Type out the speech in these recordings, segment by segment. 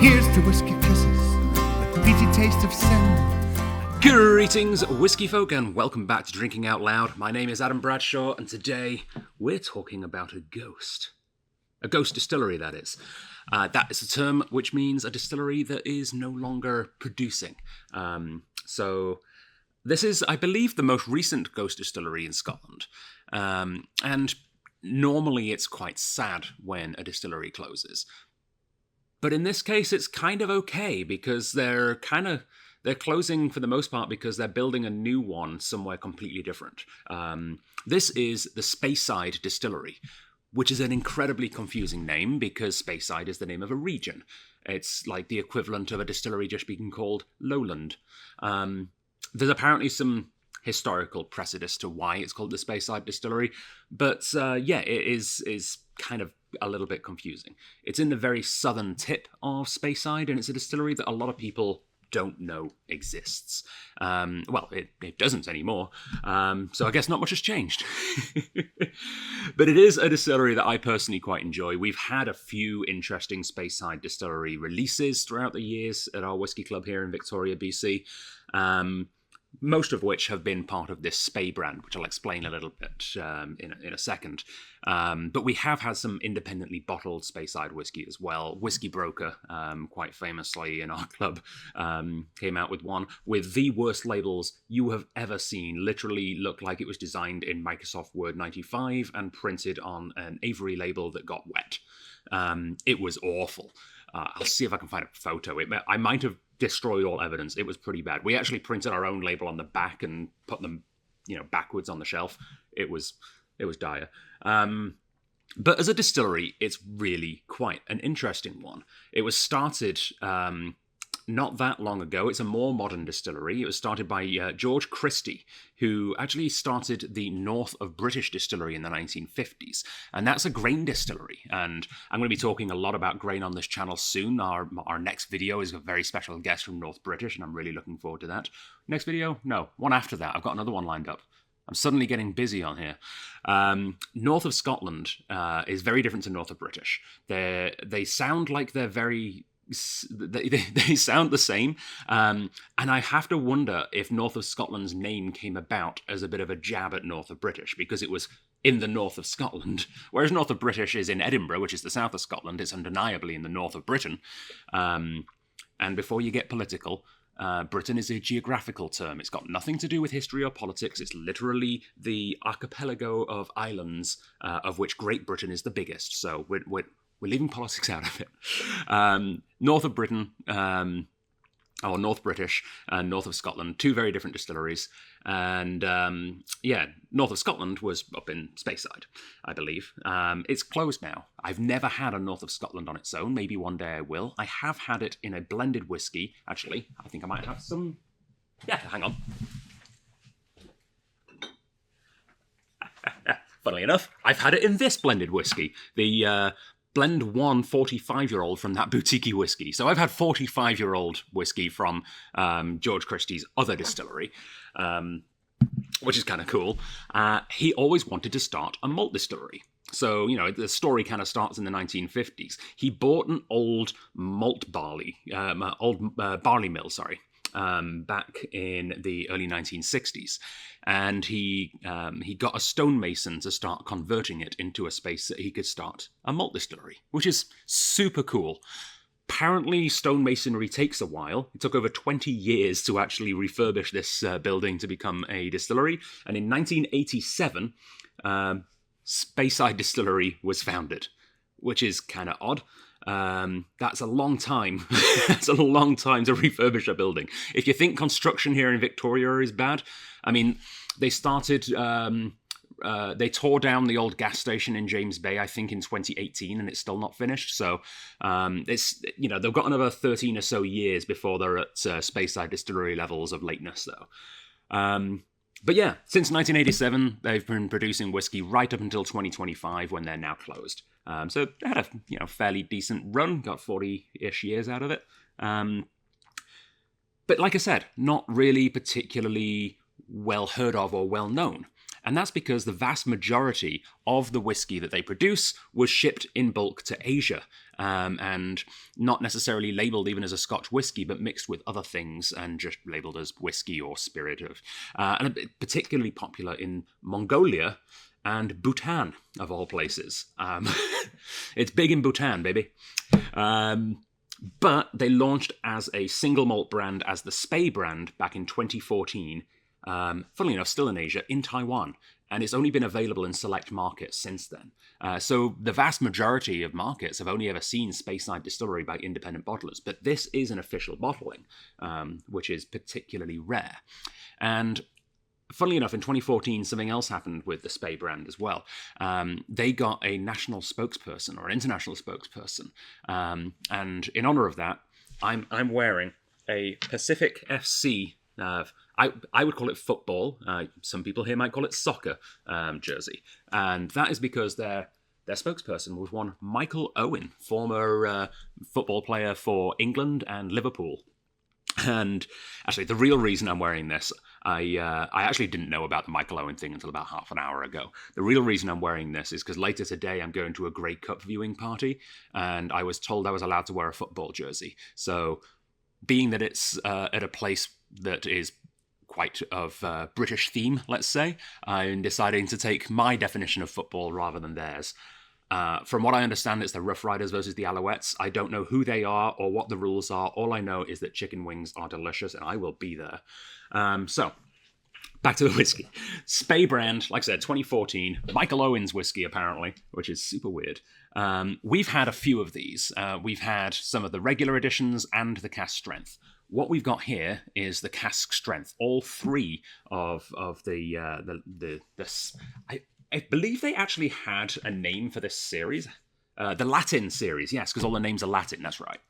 Here's to whiskey kisses, the peaty taste of sin. Greetings, whiskey folk, and welcome back to Drinking Out Loud. My name is Adam Bradshaw, and today we're talking about a ghost. A ghost distillery, that is. That is a term which means a distillery that is no longer producing. So this is, I believe, the most recent ghost distillery in Scotland. And normally it's quite sad when a distillery closes. But in this case, it's kind of okay because they're closing for the most part because they're building a new one somewhere completely different. This is the Speyside Distillery, which is an incredibly confusing name because Speyside is the name of a region. It's like the equivalent of a distillery just being called Lowland. There's apparently some historical precedent to why it's called the Speyside Distillery, but it is kind of a little bit confusing. It's in the very southern tip of Speyside, and it's a distillery that a lot of people don't know exists. It doesn't anymore, so I guess not much has changed. But it is a distillery that I personally quite enjoy. We've had a few interesting Speyside Distillery releases throughout the years at our whiskey club here in Victoria, BC. Most of which have been part of this Spey brand, which I'll explain a little bit in a second. But we have had some independently bottled Speyside whiskey as well. Whiskey Broker, quite famously in our club, came out with one with the worst labels you have ever seen. Literally looked like it was designed in Microsoft Word 95 and printed on an Avery label that got wet. It was awful. I'll see if I can find a photo. I might have destroyed all evidence. It was pretty bad. We actually printed our own label on the back and put them, backwards on the shelf. It was dire. But as a distillery, it's really quite an interesting one. It was started not that long ago. It's a more modern distillery. It was started by George Christie, who actually started the North of British Distillery in the 1950s. And that's a grain distillery. And I'm going to be talking a lot about grain on this channel soon. Our next video is a very special guest from North British, and I'm really looking forward to that. Next video? No, one after that. I've got another one lined up. I'm suddenly getting busy on here. North of Scotland is very different to North of British. They sound like they're very... They sound the same, and I have to wonder if North of Scotland's name came about as a bit of a jab at North of British, because it was in the north of Scotland, whereas North of British is in Edinburgh, which is the south of Scotland. It's undeniably in the north of Britain. And before you get political, Britain is a geographical term. It's got nothing to do with history or politics. It's literally the archipelago of islands, of which Great Britain is the biggest. So we're leaving politics out of it. North of Britain, or North British, and North of Scotland, two very different distilleries. And North of Scotland was up in Speyside, I believe. It's closed now. I've never had a North of Scotland on its own. Maybe one day I will. I have had it in a blended whiskey. Actually, I think I might have some. Yeah, hang on. Funnily enough, I've had it in this blended whiskey. The Blend 1 45-year-old from that boutique whiskey. So I've had 45-year-old whiskey from George Christie's other distillery, which is kind of cool. He always wanted to start a malt distillery. So, the story kind of starts in the 1950s. He bought an old malt barley, barley mill, back in the early 1960s. And he got a stonemason to start converting it into a space that he could start a malt distillery, which is super cool. Apparently, stonemasonry takes a while. It took over 20 years to actually refurbish this building to become a distillery. And in 1987, Speyside Distillery was founded, which is kind of odd. That's a long time. That's a long time to refurbish a building. If you think construction here in Victoria is bad, I mean, they started, they tore down the old gas station in James Bay, I think in 2018, and it's still not finished. So, it's, they've got another 13 or so years before they're at Speyside Distillery levels of lateness, though. But yeah, since 1987, they've been producing whiskey right up until 2025, when they're now closed. So they had a fairly decent run, got 40-ish years out of it. But like I said, not really particularly well heard of or well known. And that's because the vast majority of the whiskey that they produce was shipped in bulk to Asia. and not necessarily labelled even as a Scotch whisky, but mixed with other things and just labelled as whisky or spirit of, and particularly popular in Mongolia and Bhutan, of all places. It's big in Bhutan, baby. But they launched as a single malt brand as the Spey brand back in 2014, funnily enough, still in Asia, in Taiwan. And it's only been available in select markets since then. So the vast majority of markets have only ever seen Speyside Distillery by independent bottlers. But this is an official bottling, which is particularly rare. And funnily enough, in 2014, something else happened with the Spey brand as well. They got a national spokesperson or an international spokesperson. And in honor of that, I'm wearing a Pacific FC, I would call it football. Some people here might call it soccer jersey. And that is because their spokesperson was one Michael Owen, former football player for England and Liverpool. And actually, the real reason I'm wearing this, I actually didn't know about the Michael Owen thing until about half an hour ago. The real reason I'm wearing this is because later today I'm going to a Grey Cup viewing party, and I was told I was allowed to wear a football jersey. So, being that it's at a place that is quite of British theme, let's say, I'm deciding to take my definition of football rather than theirs. From what I understand, it's the Rough Riders versus the Alouettes. I don't know who they are or what the rules are. All I know is that chicken wings are delicious, and I will be there. So, back to the whiskey. Spey brand, like I said, 2014. Michael Owen's whiskey, apparently, which is super weird. We've had a few of these. We've had some of the regular editions and the cask strength. What we've got here is the cask strength. All three of I believe they actually had a name for this series. The Latin series, yes, because all the names are Latin, that's right.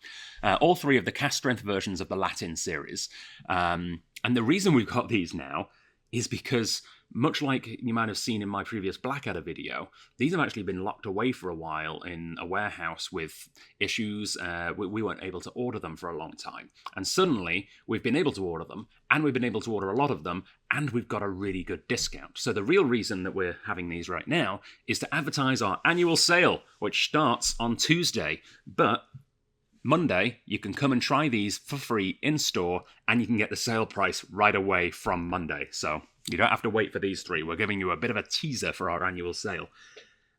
All three of the cask strength versions of the Latin series. And the reason we've got these now is because, much like you might have seen in my previous Blackadder video, these have actually been locked away for a while in a warehouse with issues. We weren't able to order them for a long time. And suddenly, we've been able to order them, and we've been able to order a lot of them, and we've got a really good discount. So the real reason that we're having these right now is to advertise our annual sale, which starts on Tuesday. But Monday, you can come and try these for free in store, and you can get the sale price right away from Monday. So you don't have to wait for these three. We're giving you a bit of a teaser for our annual sale.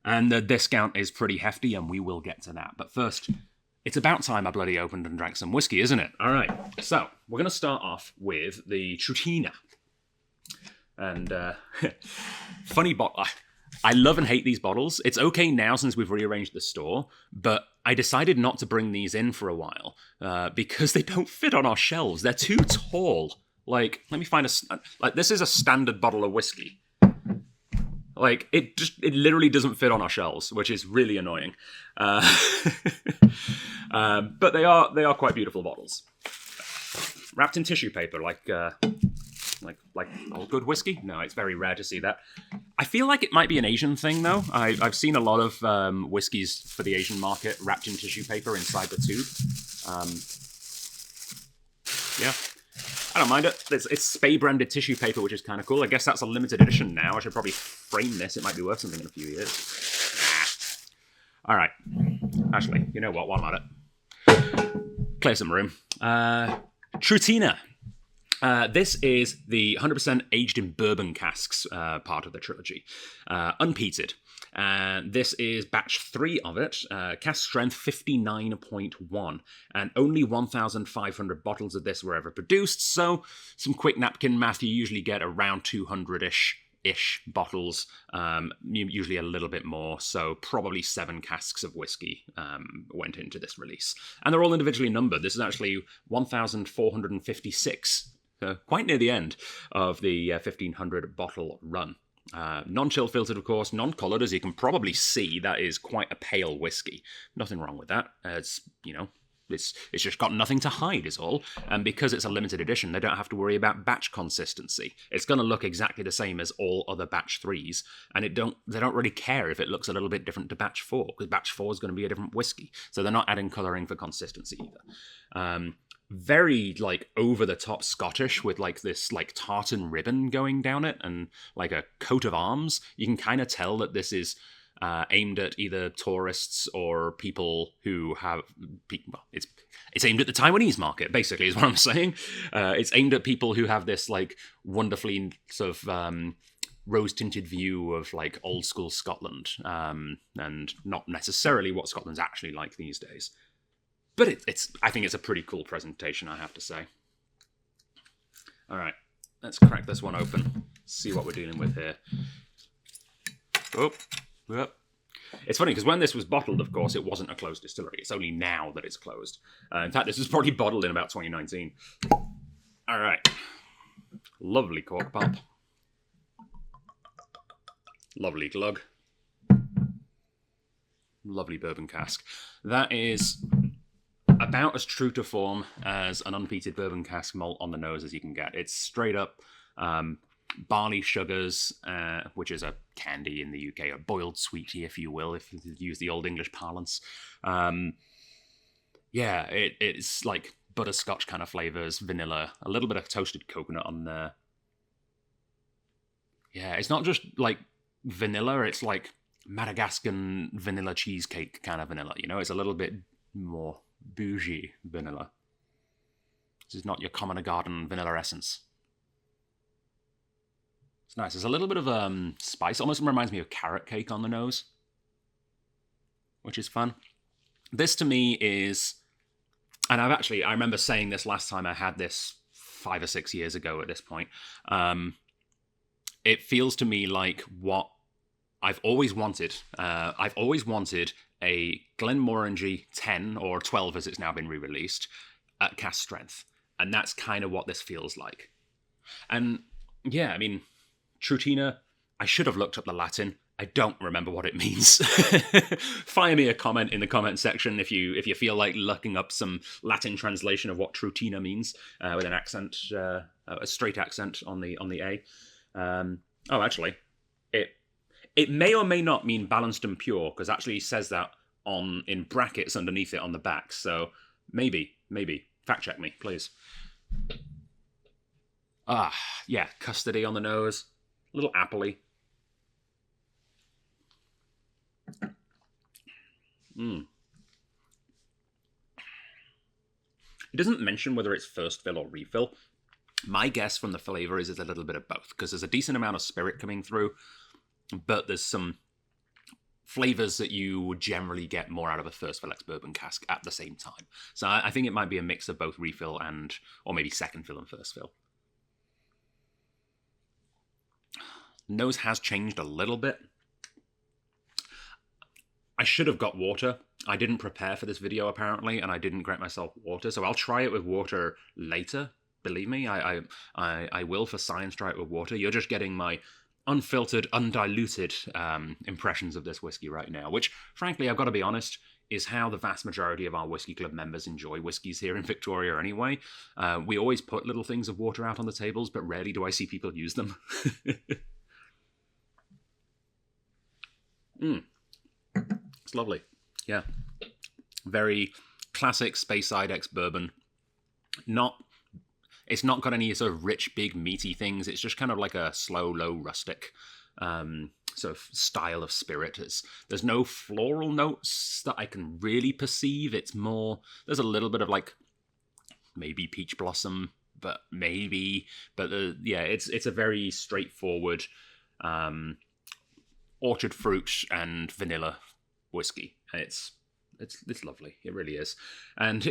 And the discount is pretty hefty, and we will get to that. But first, it's about time I bloody opened and drank some whiskey, isn't it? All right. So we're going to start off with the Trutina. And funny bottle. I love and hate these bottles. It's okay now since we've rearranged the store, but I decided not to bring these in for a while because they don't fit on our shelves. They're too tall. Like, let me find this is a standard bottle of whiskey. Like, it literally doesn't fit on our shelves, which is really annoying. But they are quite beautiful bottles. Wrapped in tissue paper, like old good whiskey? No, it's very rare to see that. I feel like it might be an Asian thing, though. I've seen a lot of whiskies for the Asian market wrapped in tissue paper inside the tube. Yeah, I don't mind it. It's Spey-branded tissue paper, which is kind of cool. I guess that's a limited edition now. I should probably frame this. It might be worth something in a few years. All right. Actually, you know what? While I'm at it, clear some room. Trutina. This is the 100% aged in bourbon casks part of the trilogy, unpeated. This is batch 3 of it, cask strength 59.1, and only 1,500 bottles of this were ever produced, so some quick napkin math, you usually get around 200-ish bottles, usually a little bit more, so probably 7 casks of whiskey went into this release. And they're all individually numbered. This is actually 1,456. Quite near the end of the 1,500 bottle run. Non-chill filtered, of course, non-coloured, as you can probably see. That is quite a pale whiskey. Nothing wrong with that. It's just got nothing to hide, is all. And because it's a limited edition, they don't have to worry about batch consistency. It's going to look exactly the same as all other batch 3s, and they don't really care if it looks a little bit different to batch 4, because batch 4 is going to be a different whiskey. So they're not adding colouring for consistency either. Very over the top Scottish with this tartan ribbon going down it and like a coat of arms. You can kind of tell that this is aimed at either tourists or people who have. Well, it's aimed at the Taiwanese market, basically, is what I'm saying. It's aimed at people who have this like wonderfully sort of rose-tinted view of like old school Scotland, and not necessarily what Scotland's actually like these days. But I think it's a pretty cool presentation, I have to say. All right, let's crack this one open. See what we're dealing with here. Oh, yep. It's funny because when this was bottled, of course, it wasn't a closed distillery. It's only now that it's closed. In fact, this was probably bottled in about 2019. All right. Lovely cork pop. Lovely glug. Lovely bourbon cask. That is about as true to form as an unpeated bourbon cask malt on the nose as you can get. It's straight up barley sugars, which is a candy in the UK, a boiled sweetie, if you will, if you use the old English parlance. Yeah, it's like butterscotch kind of flavors, vanilla, a little bit of toasted coconut on there. Yeah, it's not just like vanilla, it's like Madagascan vanilla cheesecake kind of vanilla, you know? It's a little bit more bougie vanilla. This is not your common garden vanilla essence. It's nice. There's a little bit of spice. Almost reminds me of carrot cake on the nose, which is fun. This to me is, and I remember saying this last time I had this 5 or 6 years ago at this point. It feels to me like what I've always wanted. I've always wanted a Glenmorangie 10 or 12 as it's now been re-released at cask strength. And that's kind of what this feels like. And yeah, I mean, Trutina, I should have looked up the Latin. I don't remember what it means. Fire me a comment in the comment section if you feel like looking up some Latin translation of what Trutina means with an accent, a straight accent on the A. Actually, it may or may not mean balanced and pure, because actually he says that in brackets underneath it on the back. So maybe fact check me, please. Yeah, custody on the nose, a little appley. It doesn't mention whether it's first fill or refill. My guess from the flavour is it's a little bit of both, because there's a decent amount of spirit coming through, but there's some flavours that you would generally get more out of a first fill ex-bourbon cask at the same time. So I think it might be a mix of both refill or maybe second fill and first fill. Nose has changed a little bit. I should have got water. I didn't prepare for this video, apparently, and I didn't grant myself water, so I'll try it with water later. Believe me, I will for science try it with water. You're just getting my unfiltered, undiluted impressions of this whiskey right now, which, frankly, I've got to be honest, is how the vast majority of our Whiskey Club members enjoy whiskies here in Victoria anyway. We always put little things of water out on the tables, but rarely do I see people use them. It's lovely. Yeah. Very classic Speyside ex-bourbon. It's not got any sort of rich, big, meaty things. It's just kind of like a slow, low, rustic sort of style of spirit. There's no floral notes that I can really perceive. It's more, there's a little bit of like maybe peach blossom, it's a very straightforward orchard fruit and vanilla whiskey. It's lovely. It really is. And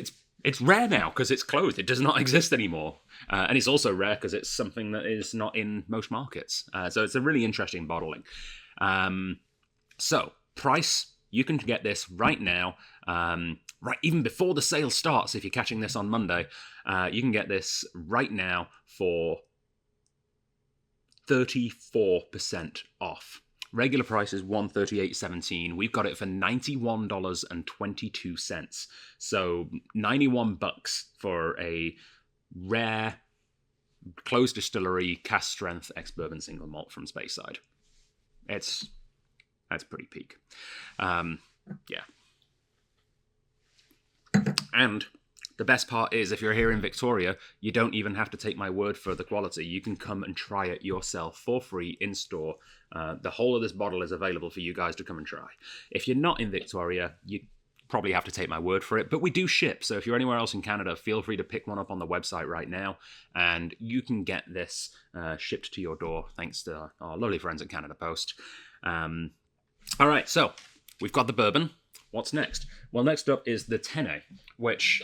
it's rare now because it's closed. It does not exist anymore. And it's also rare because it's something that is not in most markets. So it's a really interesting bottling. So, price, you can get this right now, right even before the sale starts. If you're catching this on Monday, you can get this right now for 34% off. Regular price is $138.17. We've got it for $91.22. So $91 for a rare closed distillery cask strength ex-bourbon single malt from Speyside. That's pretty peak. Yeah. And the best part is, if you're here in Victoria, you don't even have to take my word for the quality. You can come and try it yourself for free in store. The whole of this bottle is available for you guys to come and try. If you're not in Victoria, you probably have to take my word for it, but we do ship. So if you're anywhere else in Canada, feel free to pick one up on the website right now, and you can get this shipped to your door thanks to our lovely friends at Canada Post. All right, so we've got the bourbon. What's next? Well, next up is the Tene, which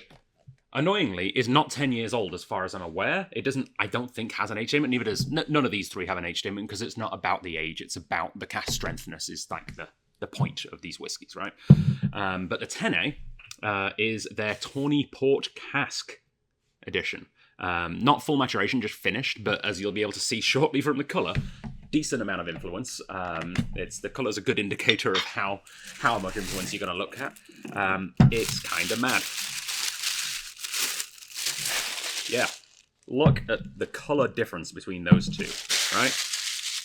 annoyingly is not 10 years old as far as I'm aware. It doesn't, I don't think, has an age statement. Neither does, none of these three have an age statement, because it's not about the age, it's about the cask strengthness is like the point of these whiskies, right? But the Tene is their Tawny Port Cask edition. Not full maturation, just finished, but as you'll be able to see shortly from the colour, decent amount of influence. The colour's a good indicator of how much influence you're going to look at. It's kind of mad. Yeah, look at the colour difference between those two, right?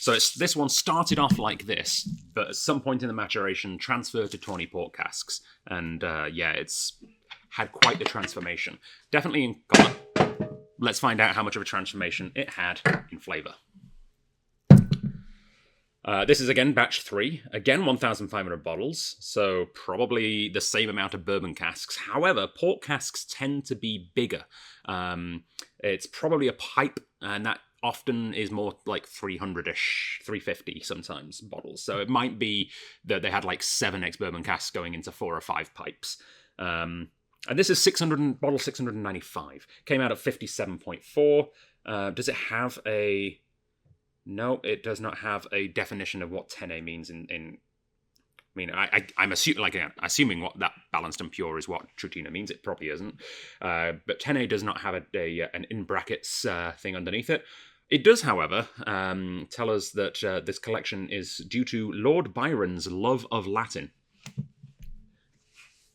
So this one started off like this, but at some point in the maturation transferred to Tawny Port casks, and it's had quite the transformation. Definitely in colour. Let's find out how much of a transformation it had in flavour. This is, again, batch 3. Again, 1,500 bottles, so probably the same amount of bourbon casks. However, port casks tend to be bigger. It's probably a pipe, and that often is more like 300-ish, 350 sometimes bottles. So it might be that they had like 7 ex-bourbon casks going into 4 or 5 pipes. And this is 695. Came out at 57.4. Does it have a... No, it does not have a definition of what Tene means in I mean, I'm assuming what that balanced and pure is what Trutina means. It probably isn't. But Tene does not have an in brackets thing underneath it. It does, however, tell us that this collection is due to Lord Byron's love of Latin.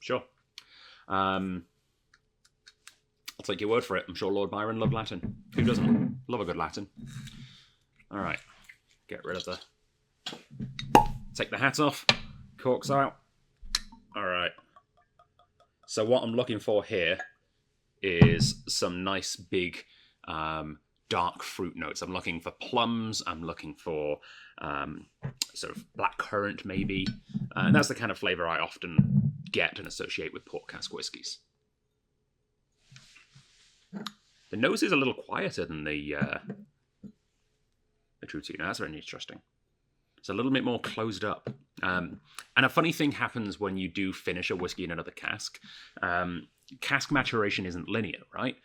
Sure. I'll take your word for it. I'm sure Lord Byron loved Latin. Who doesn't love a good Latin? All right, get rid of take the hat off, corks out. All right, so what I'm looking for here is some nice big dark fruit notes. I'm looking for plums, I'm looking for sort of black currant maybe, and that's the kind of flavour I often get and associate with port cask whiskies. The nose is a little quieter than the Trutina. That's very interesting. It's a little bit more closed up. And a funny thing happens when you do finish a whiskey in another cask. Cask maturation isn't linear, right?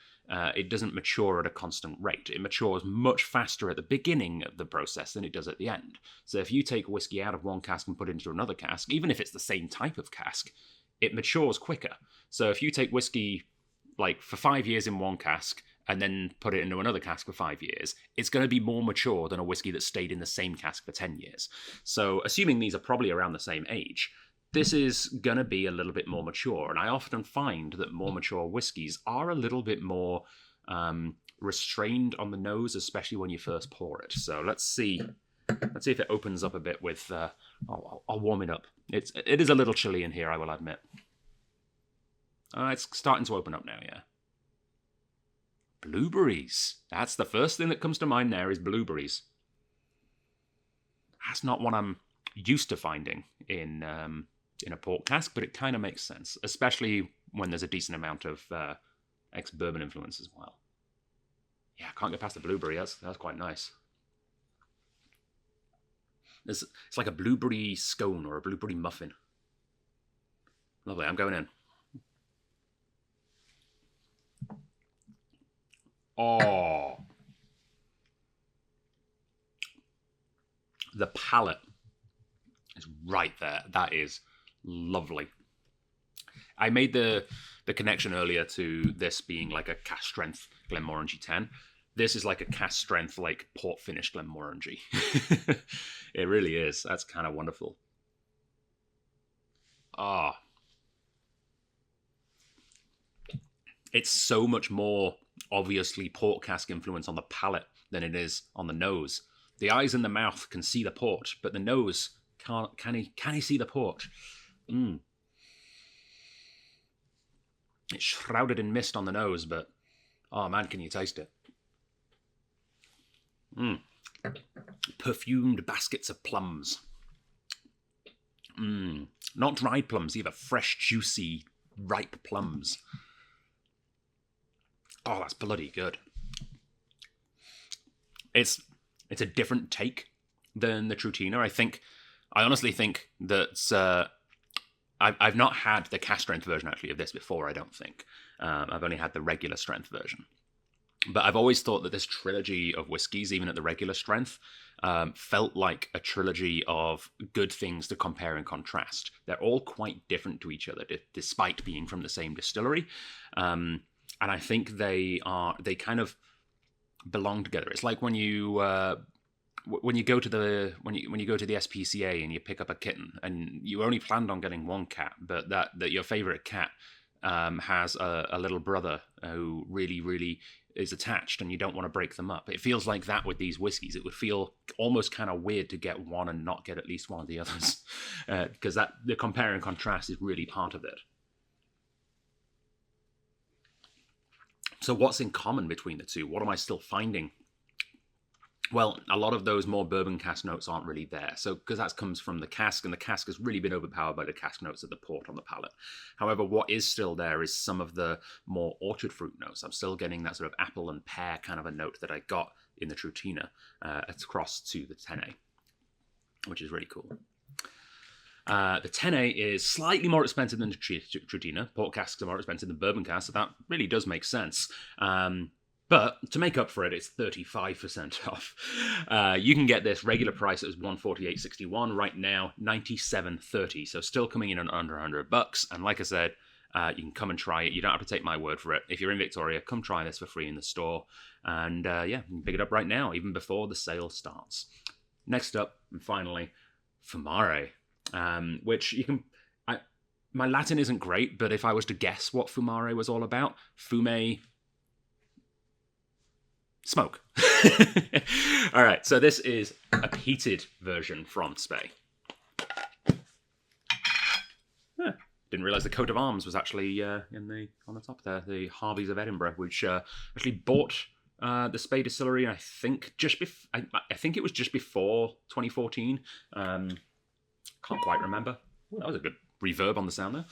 It doesn't mature at a constant rate. It matures much faster at the beginning of the process than it does at the end. So if you take whiskey out of one cask and put it into another cask, even if it's the same type of cask, it matures quicker. So if you take whiskey like for 5 years in one cask and then put it into another cask for 5 years, it's going to be more mature than a whiskey that stayed in the same cask for 10 years. So assuming these are probably around the same age, this is going to be a little bit more mature. And I often find that more mature whiskies are a little bit more restrained on the nose, especially when you first pour it. So let's see if it opens up a bit with... I'll warm it up. It is a little chilly in here, I will admit. It's starting to open up now, yeah. Blueberries. That's the first thing that comes to mind there, is blueberries. That's not what I'm used to finding in a port cask, but it kind of makes sense, especially when there's a decent amount of ex-bourbon influence as well. Yeah, I can't get past the blueberry. That's quite nice. It's like a blueberry scone or a blueberry muffin. Lovely, I'm going in. Oh, the palate is right there. That is lovely. I made the connection earlier to this being like a cask strength Glenmorangie 10. This is like a cask strength, like port finish Glenmorangie. It really is. That's kind of wonderful. Ah, it's so much more obviously port cask influence on the palate than it is on the nose. The eyes and the mouth can see the port, but the nose can't. Can he see the port? It's shrouded in mist on the nose, but oh man, can you taste it? Perfumed baskets of plums. Not dried plums either, fresh, juicy, ripe plums. Oh, that's bloody good. It's a different take than the Trutina. I honestly think that I've not had the cask strength version actually of this before. I don't think I've only had the regular strength version. But I've always thought that this trilogy of whiskies, even at the regular strength, felt like a trilogy of good things to compare and contrast. They're all quite different to each other, despite being from the same distillery. And I think they kind of belong together. It's like when you go to the SPCA and you pick up a kitten, and you only planned on getting one cat, but that your favorite cat has a little brother who really is attached, and you don't want to break them up. It feels like that with these whiskies. It would feel almost kind of weird to get one and not get at least one of the others, because the compare and contrast is really part of it. So what's in common between the two? What am I still finding? Well, a lot of those more bourbon cask notes aren't really there. So, because that comes from the cask, and the cask has really been overpowered by the cask notes of the port on the palate. However, what is still there is some of the more orchard fruit notes. I'm still getting that sort of apple and pear kind of a note that I got in the Trutina across to the 10A, which is really cool. The 10A is slightly more expensive than the Trutina. Port casks are more expensive than bourbon casks, so that really does make sense. But to make up for it, it's 35% off. You can get this regular price. It was $148.61. Right now, $97.30. So still coming in under $100. And like I said, you can come and try it. You don't have to take my word for it. If you're in Victoria, come try this for free in the store. And you can pick it up right now, even before the sale starts. Next up, and finally, Fumare, which you can... my Latin isn't great, but if I was to guess what Fumare was all about, fume... smoke. All right, so this is a peated version from Spey. Didn't realise the coat of arms was actually on the top there. The Harveys of Edinburgh, which actually bought the Spey Distillery. I think I think it was just before 2014. Can't quite remember. Ooh, that was a good reverb on the sound there.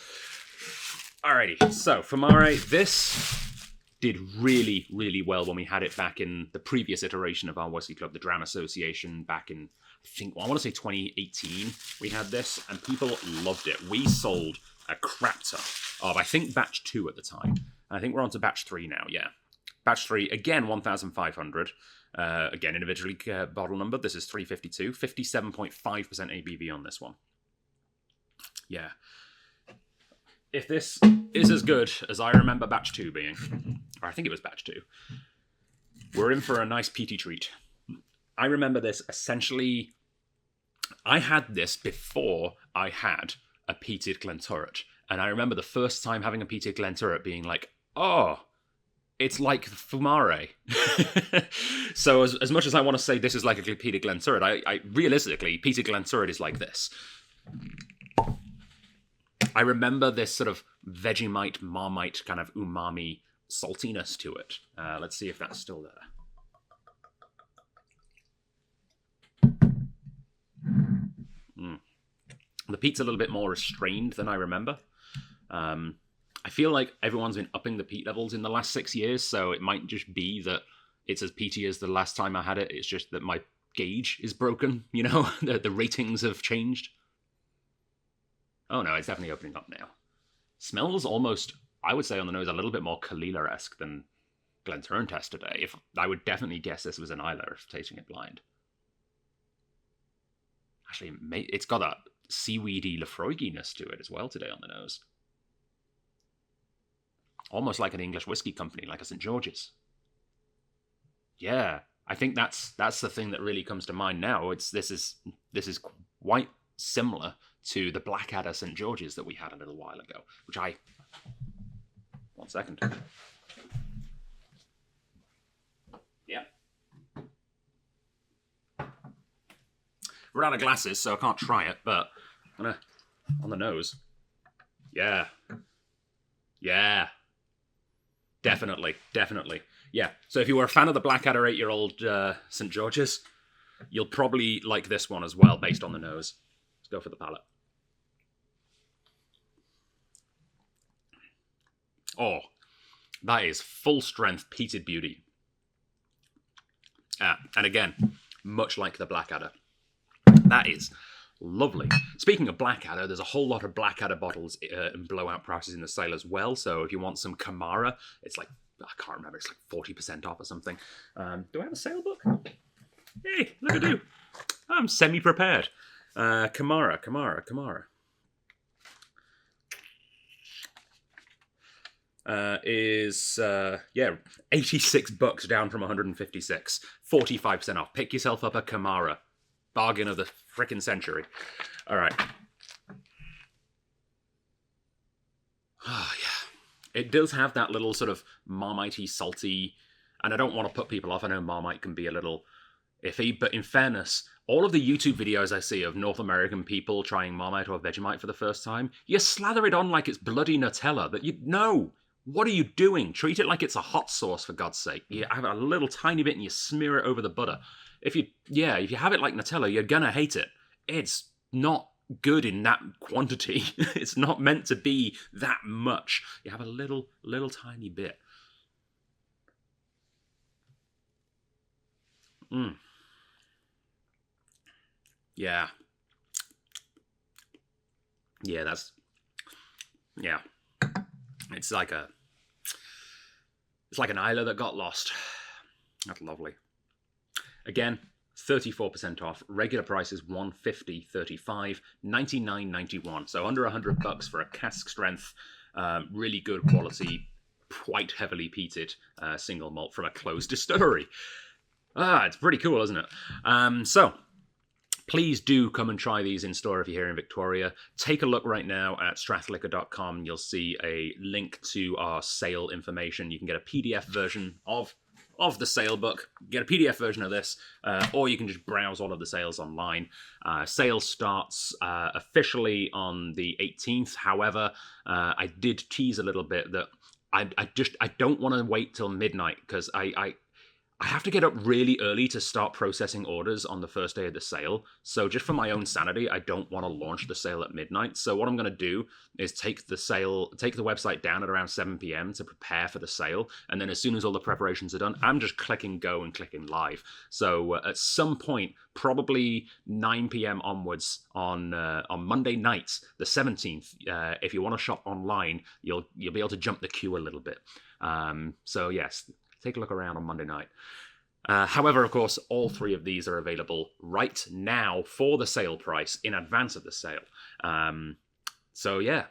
Alrighty, so Fumare, this did really, really well when we had it back in the previous iteration of our Whisky Club, the Dram Association, back in, I want to say 2018, we had this, and people loved it. We sold a crap ton of, I think, batch 2 at the time. I think we're on to batch 3 now, yeah. Batch 3, again, 1,500. Again, individually bottle number. This is 352. 57.5% ABV on this one. Yeah. If this is as good as I remember batch 2 being, or I think it was batch 2, we're in for a nice peaty treat. I remember this essentially, I had this before I had a peated Glenturret. And I remember the first time having a peated Glenturret being like, oh, it's like Fumare. So as much as I want to say this is like a peated Glenturret, I realistically, peated Glenturret is like this. I remember this sort of Vegemite, Marmite kind of umami saltiness to it. Let's see if that's still there. The peat's a little bit more restrained than I remember. I feel like everyone's been upping the peat levels in the last 6 years, so it might just be that it's as peaty as the last time I had it. It's just that my gauge is broken, you know? the ratings have changed. Oh no, it's definitely opening up now. Smells almost, I would say on the nose, a little bit more Kalila-esque than Glentoran today. If I would definitely guess this was an Islay if tasting it blind. Actually, it's got that seaweedy Lafroiginess to it as well today on the nose. Almost like an English whiskey company, like a St. George's. Yeah, I think that's the thing that really comes to mind now. This is quite similar to the Blackadder St. George's that we had a little while ago, which I... One second. Yeah. We're out of glasses, so I can't try it, but I'm gonna... On the nose. Yeah. Yeah. Definitely. Yeah. So if you were a fan of the Blackadder 8-year-old St. George's, you'll probably like this one as well, based on the nose. Let's go for the palate. Oh, that is full strength peated beauty. And again, much like the Blackadder. That is lovely. Speaking of Blackadder, there's a whole lot of Blackadder bottles and blowout prices in the sale as well. So if you want some Camara, it's like, I can't remember, it's like 40% off or something. Do I have a sale book? Hey, look at you. I'm semi-prepared. Camara. Is $86 down from 156, 45% off. Pick yourself up a Camara. Bargain of the frickin' century. All right. Oh, yeah. It does have that little sort of Marmite-y, salty, and I don't want to put people off. I know Marmite can be a little iffy, but in fairness, all of the YouTube videos I see of North American people trying Marmite or Vegemite for the first time, you slather it on like it's bloody Nutella. That you know. What are you doing? Treat it like it's a hot sauce, for God's sake. You have a little tiny bit and you smear it over the butter. If you have it like Nutella, you're gonna hate it. It's not good in that quantity. It's not meant to be that much. You have a little tiny bit. Yeah. Yeah, It's like an Isla that got lost. That's lovely. Again, 34% off. Regular price is $150.35, $99.91. So under $100 for a cask strength, really good quality, quite heavily peated single malt from a closed distillery. It's pretty cool, isn't it? So please do come and try these in store if you're here in Victoria. Take a look right now at strathliquor.com. You'll see a link to our sale information. You can get a PDF version of the sale book, get a PDF version of this, or you can just browse all of the sales online. Sales starts officially on the 18th. However, I did tease a little bit that I don't want to wait till midnight because I have to get up really early to start processing orders on the first day of the sale. So just for my own sanity, I don't want to launch the sale at midnight. So what I'm going to do is take the website down at around 7 p.m. to prepare for the sale. And then as soon as all the preparations are done, I'm just clicking go and clicking live. So at some point, probably 9 p.m. onwards on Monday night, the 17th, if you want to shop online, you'll be able to jump the queue a little bit. So yes, take a look around on Monday night. However, of course, all three of these are available right now for the sale price in advance of the sale. So yeah,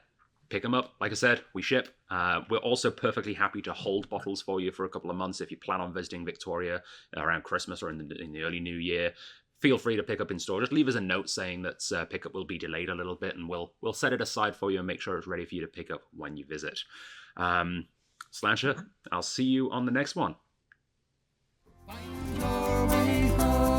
pick them up. Like I said, we ship. We're also perfectly happy to hold bottles for you for a couple of months if you plan on visiting Victoria around Christmas or in the early New Year. Feel free to pick up in store. Just leave us a note saying that pickup will be delayed a little bit, and we'll set it aside for you and make sure it's ready for you to pick up when you visit. Slasher, I'll see you on the next one. Find your way home.